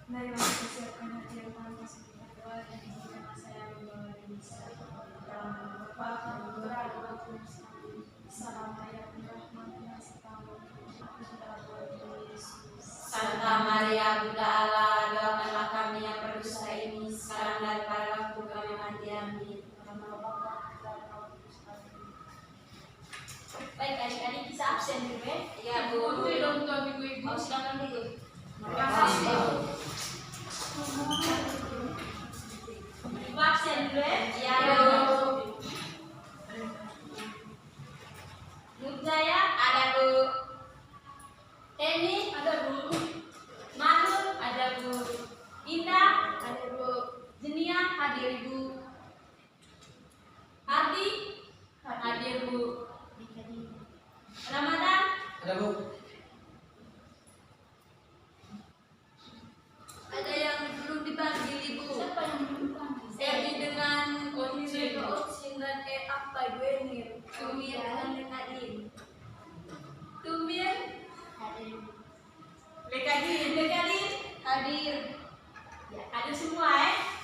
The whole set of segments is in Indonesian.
Dari mana disiapkan hati yang pantas untuk berdoa dan bagaimana saya membawa diri saya dalam Bapa dan Putra dan Roh Kudus. Salam Maria penuh rahmat Tuhan sertamu, aku sudah berdoa Yesus. Santa Maria Bunda Allah, doakanlah kami yang berdosa ini sekarang dan pada waktu kami mati. Amin. Nama Bapa dan Roh Kudus. Amin. Baik adik-adik, bisa absen dulu ya? Iya Bu. Itu dong tuan ibu-ibu. Oh, silakan dulu. Terima kasih. Ibu absen dulu ya? Iya Bu. Nurjaya ada Bu. Teni ada Bu. Matur ada Bu. Indah ada Bu. Jenia hadir Bu. Ardi hadir Bu. Ramadan Ada Bu. ada yang belum dipanggil Ibu. Siapa yang belum dipanggil? Jadi dengan Otsin. Otsin dan apa Ibu Emir. Tumir dan Lekadin. Tumir hadir. Lekadin hadir. Ya, ada semua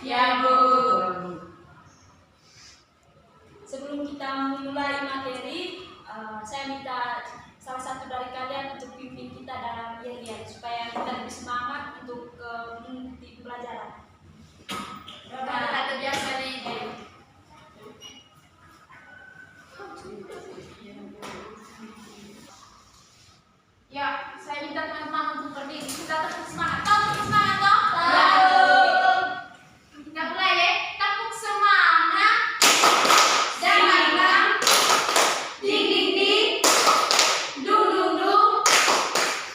Ya, Bu. Sebelum kita memulai materi, saya minta salah satu dari kalian untuk pimpin kita dalam yel-yel supaya kita lebih semangat untuk mengikuti pelajaran. Kata biasa nih. Ya, saya minta teman-teman untuk berdiri. Kita tepuk semangat. Tepuk semangat toh? Ya. Kita mulai ya. Tepuk semangat. Jangan hilang. Ding ding ding. Dung dung dung.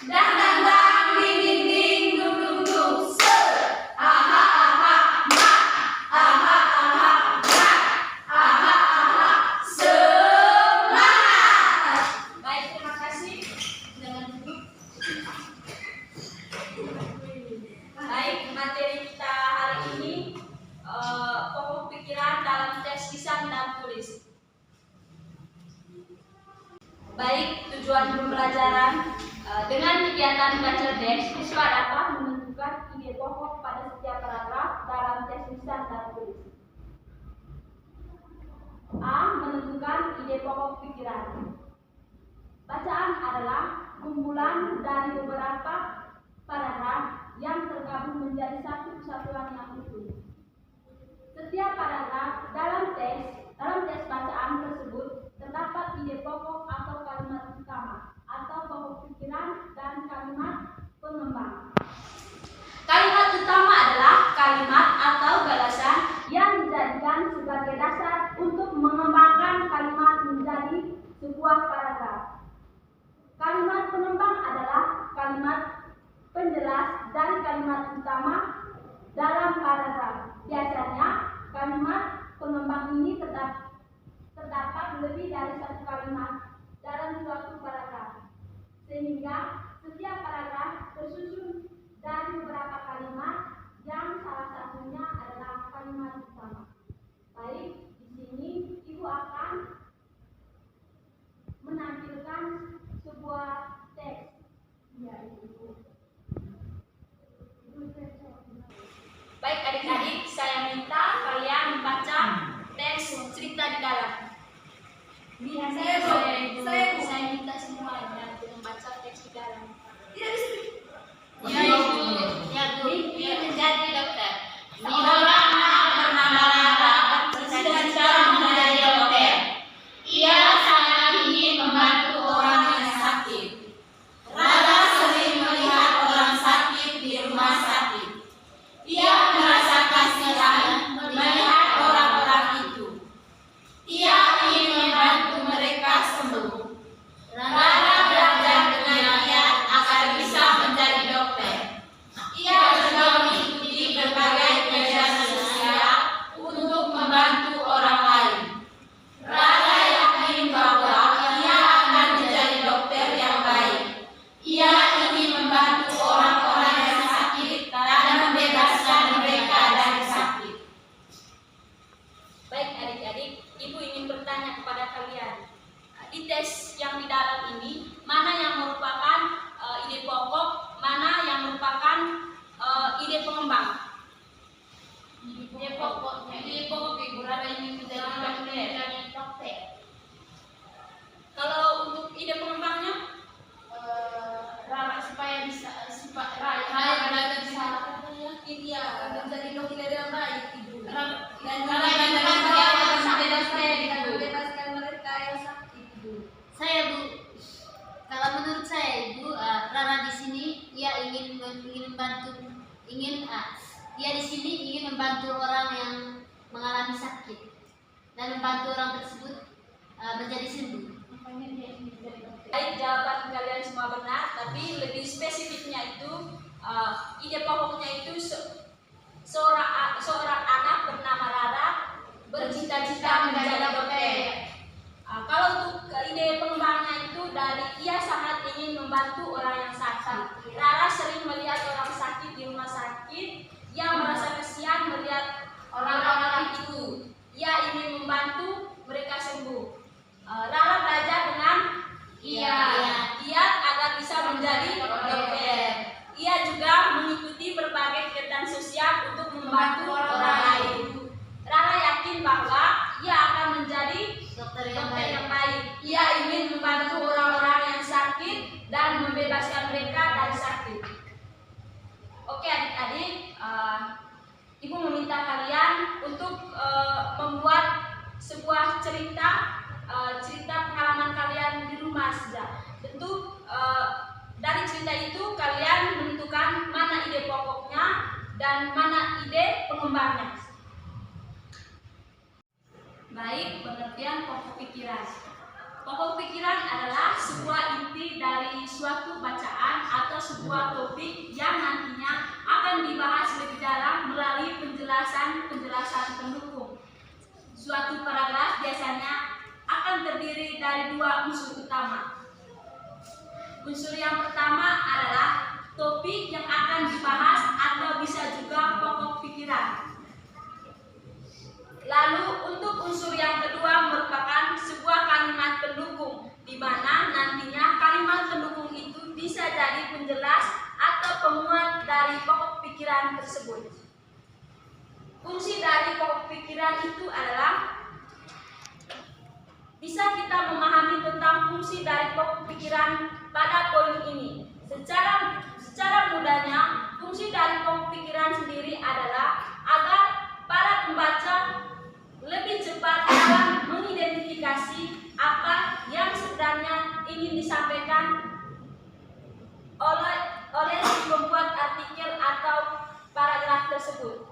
Dang dang dang. Ding ding ding. Dung dung dung. Se. Aha aha ma. Aha aha ma. Aha aha semangat. Baik, terima kasih. Jangan duduk. Baik, materi kita hari ini pokok pikiran dalam tes lisan dan tulis. Baik, tujuan pembelajaran dengan kegiatan baca teks, siswa dapat menentukan ide pokok pada setiap paragraf dalam tes lisan dan tulis. A. Menentukan ide pokok pikiran. Bacaan adalah kumpulan dari beberapa paragraf yang tergabung menjadi satu kesatuan yang utuh. Setiap paragraf dalam tes bacaan tersebut terdapat ide pokok atau kalimat utama atau pokok pikiran dan kalimat pengembang. Kalimat utama adalah kalimat atau balasan yang dijadikan sebagai dasar untuk mengembangkan kalimat menjadi sebuah paragraf. Kalimat pengembang adalah kalimat penjelas dari kalimat utama dalam paragraf. Biasanya kalimat pengembang ini terdapat lebih dari satu kalimat dalam suatu paragraf, sehingga setiap paragraf tersusun dari beberapa kalimat yang salah satunya adalah kalimat utama. Baik, di sini Ibu akan menampilkan sebuah teks. Ya, Ibu. Baik adik-adik, saya minta kalian membaca teks cerita di dalam. Saya minta semuanya untuk membaca teks di dalam. Tidak bisa. Ya, Ibu. Ya Bu, ini menjadi dokter. Seorang anak bernama Rara bercita-cita menjadi dokter. Ia sangat ingin membantu orang yang sakit. Rara sering melihat orang sakit di rumah sakit. Ia merasa kasihan melihat orang-orang itu. Ia ingin membantu mereka sembuh. Rara belajar dengan giat agar bisa menjadi dokter. Ia juga mengikuti dia di sini ingin membantu orang yang mengalami sakit dan membantu orang tersebut menjadi sembuh. Baik, jawaban kalian semua benar, tapi lebih spesifiknya itu ide pokoknya itu seorang anak bernama Rara bercita-cita menjadi dokter. Kalau untuk ide pengembangnya itu dari ia sangat ingin membantu orang yang sakit. Rara sering melihat orang sakit di rumah sakit, ia merasa kasihan melihat orang-orang itu. Ia ingin membantu mereka sembuh. Rara belajar dengan giat agar bisa menjadi dokter. Ia juga mengikuti berbagai kegiatan sosial untuk membantu orang lain. Rara yakin bahwa ia akan menjadi dokter yang baik. Ia ingin membantu orang-orang yang sakit dan membebaskan mereka dari sakit. Oke adik-adik, Ibu meminta kalian untuk membuat sebuah cerita pengalaman kalian di rumah saja. Tentu dari cerita itu kalian menentukan mana ide pokoknya dan mana ide pengembangnya. Baik, pengertian pokok pikiran. Pokok pikiran adalah sebuah inti dari suatu bacaan atau sebuah topik yang nantinya akan dibahas lebih dalam melalui penjelasan pendukung. Suatu paragraf biasanya akan terdiri dari dua unsur utama. Unsur yang pertama adalah topik yang akan dibahas atau bisa juga pokok pikiran. Lalu untuk unsur yang kedua merupakan sebuah kalimat pendukung, di mana nantinya kalimat pendukung itu bisa jadi penjelas atau pemuat dari pokok pikiran tersebut. Fungsi dari pokok pikiran itu adalah bisa kita memahami tentang fungsi dari pokok pikiran pada poin ini. Secara mudahnya, fungsi dari pokok pikiran sendiri adalah agar para pembaca lebih cepat dalam mengidentifikasi apa yang sebenarnya ingin disampaikan oleh si pembuat artikel atau paragraf tersebut.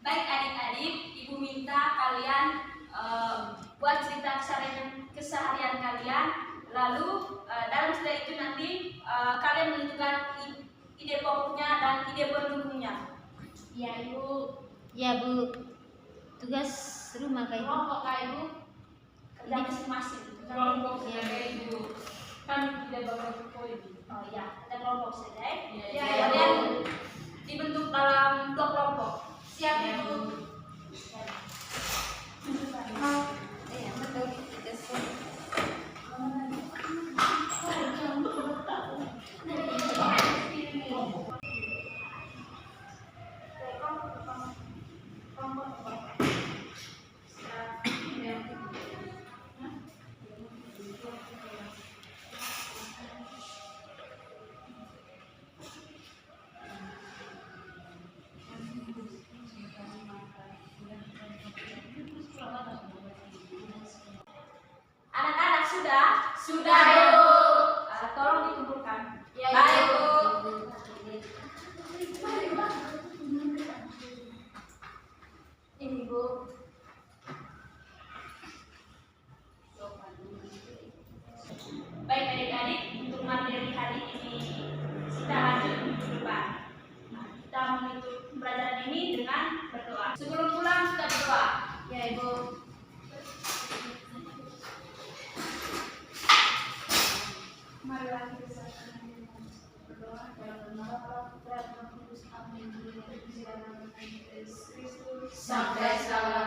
Baik adik-adik, Ibu minta kalian buat cerita keseharian kalian. Lalu dalam cerita itu nanti kalian menentukan ide pokoknya dan ide pendukungnya. Ya Ibu. Ya Bu. Tugas rumah Kak Ibu. Kelompok Kak Ibu. Kerja masing-masing. Kelompok ya Ibu. Kan tidak bakal poin. Oh iya, ada kelompok saja. Ya. Kalian dibentuk dalam 2 kelompok. Siap Ibu. Anak-anak sudah Ibu. Tolong dikumpulkan. Ya Ibu. Ini Ibu. Baik adik-adik, untuk materi hari ini kita lanjut minggu depan. Kita menutup pembelajaran ini dengan berdoa. Sebelum pulang kita berdoa. Ya Ibu. Marilah kita berdoa dalam nama Allah Putra dan Roh Kudus. Amin. Sampai salam.